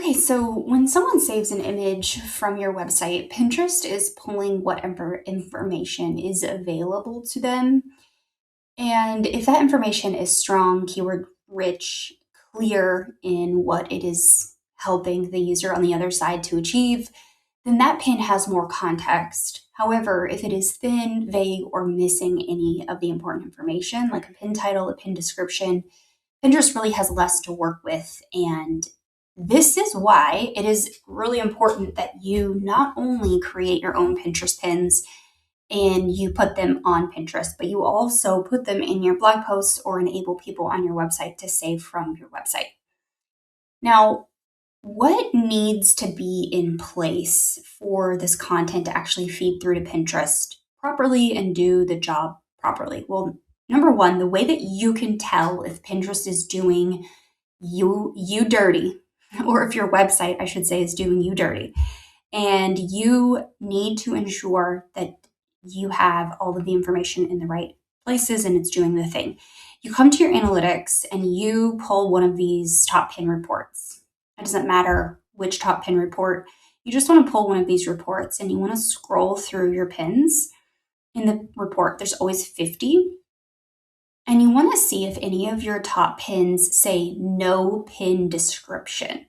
Okay, so when someone saves an image from your website, Pinterest is pulling whatever information is available to them. And if that information is strong, keyword rich, clear in what it is helping the user on the other side to achieve, then that pin has more context. However, if it is thin, vague, or missing any of the important information, like a pin title, a pin description, Pinterest really has less to work with. And this is why it is really important that you not only create your own Pinterest pins and you put them on Pinterest, but you also put them in your blog posts or enable people on your website to save from your website. Now, what needs to be in place for this content to actually feed through to Pinterest properly and do the job properly? Well, number one, the way that you can tell if Pinterest is doing you dirty, or if your website, I should say, is doing you dirty, and you need to ensure that you have all of the information in the right places and it's doing the thing. You come to your analytics and you pull one of these top pin reports. It doesn't matter which top pin report. You just want to pull one of these reports and you want to scroll through your pins. In the report, there's always 50. And you want to see if any of your top pins say no pin description.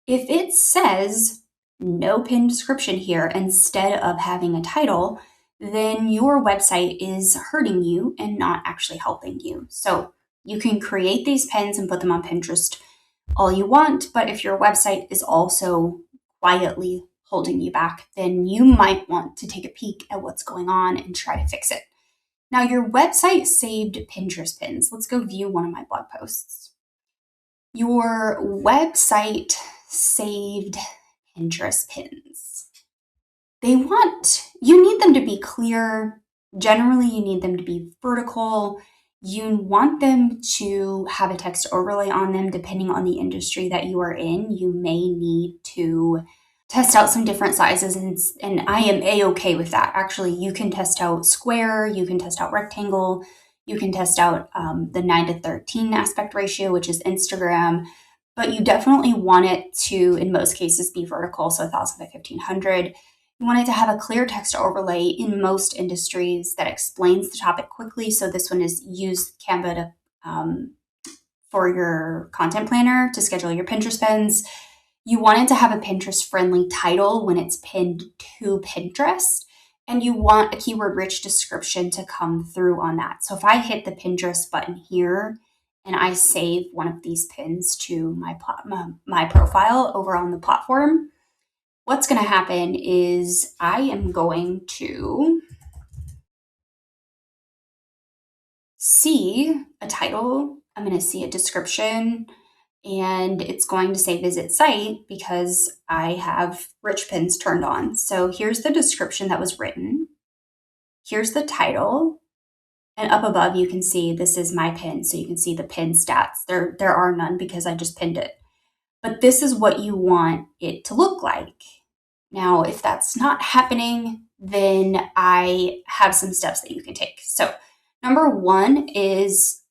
If it says no pin description here instead of having a title, then your website is hurting you and not actually helping you. So you can create these pins and put them on Pinterest all you want, but if your website is also quietly holding you back, then you might want to take a peek at what's going on and try to fix it. Now, your website saved Pinterest pins. Let's go view one of my blog posts. Your website saved Pinterest pins. You need them to be clear. Generally, you need them to be vertical. You want them to have a text overlay on them depending on the industry that you are in. You may need to test out some different sizes, and I am a-okay with that. Actually, you can test out square, you can test out rectangle, you can test out the 9:13 aspect ratio, which is Instagram, but you definitely want it to, in most cases, be vertical, so 1000 by 1500. You want it to have a clear text overlay in most industries that explains the topic quickly. So this one is use Canva for your content planner to schedule your Pinterest pins. You want it to have a Pinterest-friendly title when it's pinned to Pinterest, and you want a keyword-rich description to come through on that. So if I hit the Pinterest button here and I save one of these pins to my profile over on the platform, what's going to happen is I am going to see a title, I'm going to see a description, and it's going to say visit site because I have rich pins turned on. So here's the description that was written. Here's the title. And up above, you can see this is my pin. So you can see the pin stats. There are none because I just pinned it. But this is what you want it to look like. Now, if that's not happening, then I have some steps that you can take. So number one is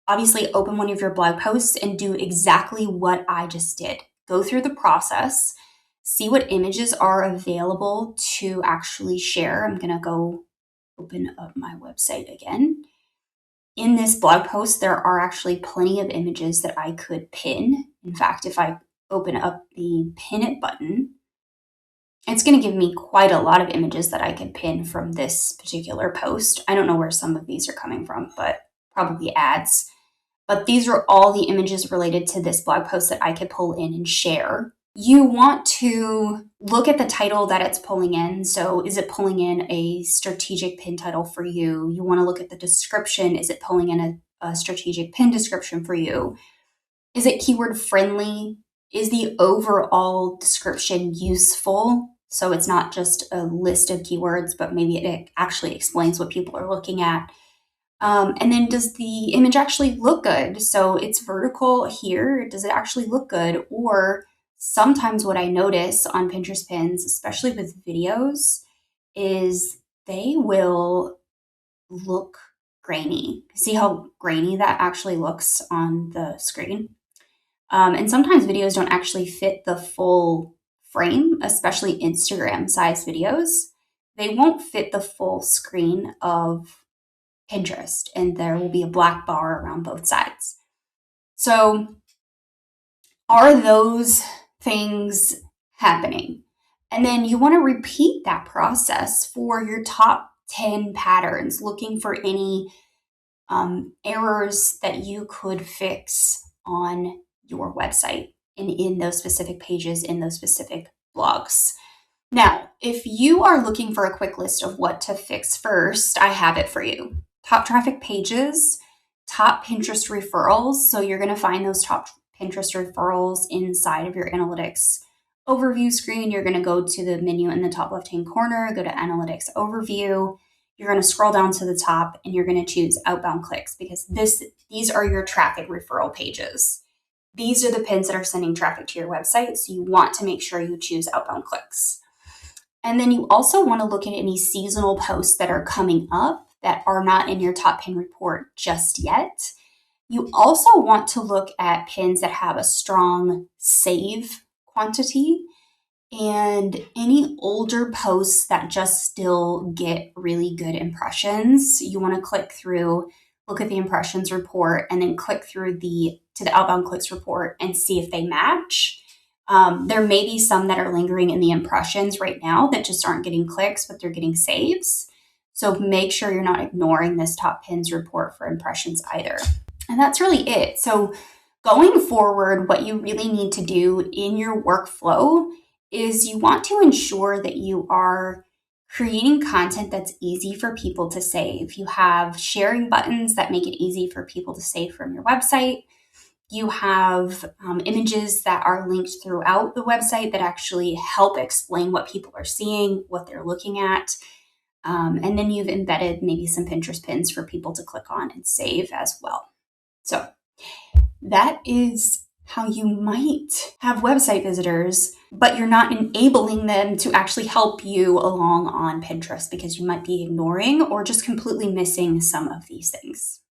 obviously open one of your blog posts and do exactly what I just did. Go through the process, see what images are available to actually share. I'm going to go open up my website again. In this blog post, there are actually plenty of images that I could pin. In fact, if I open up the pin it button, it's going to give me quite a lot of images that I could pin from this particular post. I don't know where some of these are coming from, but probably ads. But these are all the images related to this blog post that I could pull in and share. You want to look at the title that it's pulling in. So is it pulling in a strategic pin title for you? You want to look at the description. Is it pulling in a strategic pin description for you? Is it keyword friendly? Is the overall description useful? So it's not just a list of keywords, but maybe it actually explains what people are looking at. And then does the image actually look good? So it's vertical here. Does it actually look good? Or sometimes what I notice on Pinterest pins, especially with videos, is they will look grainy. See how grainy that actually looks on the screen? And sometimes videos don't actually fit the full frame, especially Instagram size videos. They won't fit the full screen of Pinterest, and there will be a black bar around both sides. So, are those things happening? And then you want to repeat that process for your top 10 patterns, looking for any errors that you could fix on your website and in those specific pages, in those specific blogs. Now, if you are looking for a quick list of what to fix first, I have it for you. Top traffic pages, top Pinterest referrals. So you're going to find those top Pinterest referrals inside of your analytics overview screen. You're going to go to the menu in the top left-hand corner, go to analytics overview. You're going to scroll down to the top and you're going to choose outbound clicks because these are your traffic referral pages. These are the pins that are sending traffic to your website. So you want to make sure you choose outbound clicks. And then you also want to look at any seasonal posts that are coming up that are not in your top pin report just yet. You also want to look at pins that have a strong save quantity and any older posts that just still get really good impressions. You want to click through, look at the impressions report, and then click through to the outbound clicks report and see if they match. There may be some that are lingering in the impressions right now that just aren't getting clicks, but they're getting saves. So make sure you're not ignoring this top pins report for impressions either. And that's really it. So going forward, what you really need to do in your workflow is you want to ensure that you are creating content that's easy for people to save. You have sharing buttons that make it easy for people to save from your website. You have images that are linked throughout the website that actually help explain what people are seeing, what they're looking at. And then you've embedded maybe some Pinterest pins for people to click on and save as well. So that is how you might have website visitors, but you're not enabling them to actually help you along on Pinterest because you might be ignoring or just completely missing some of these things.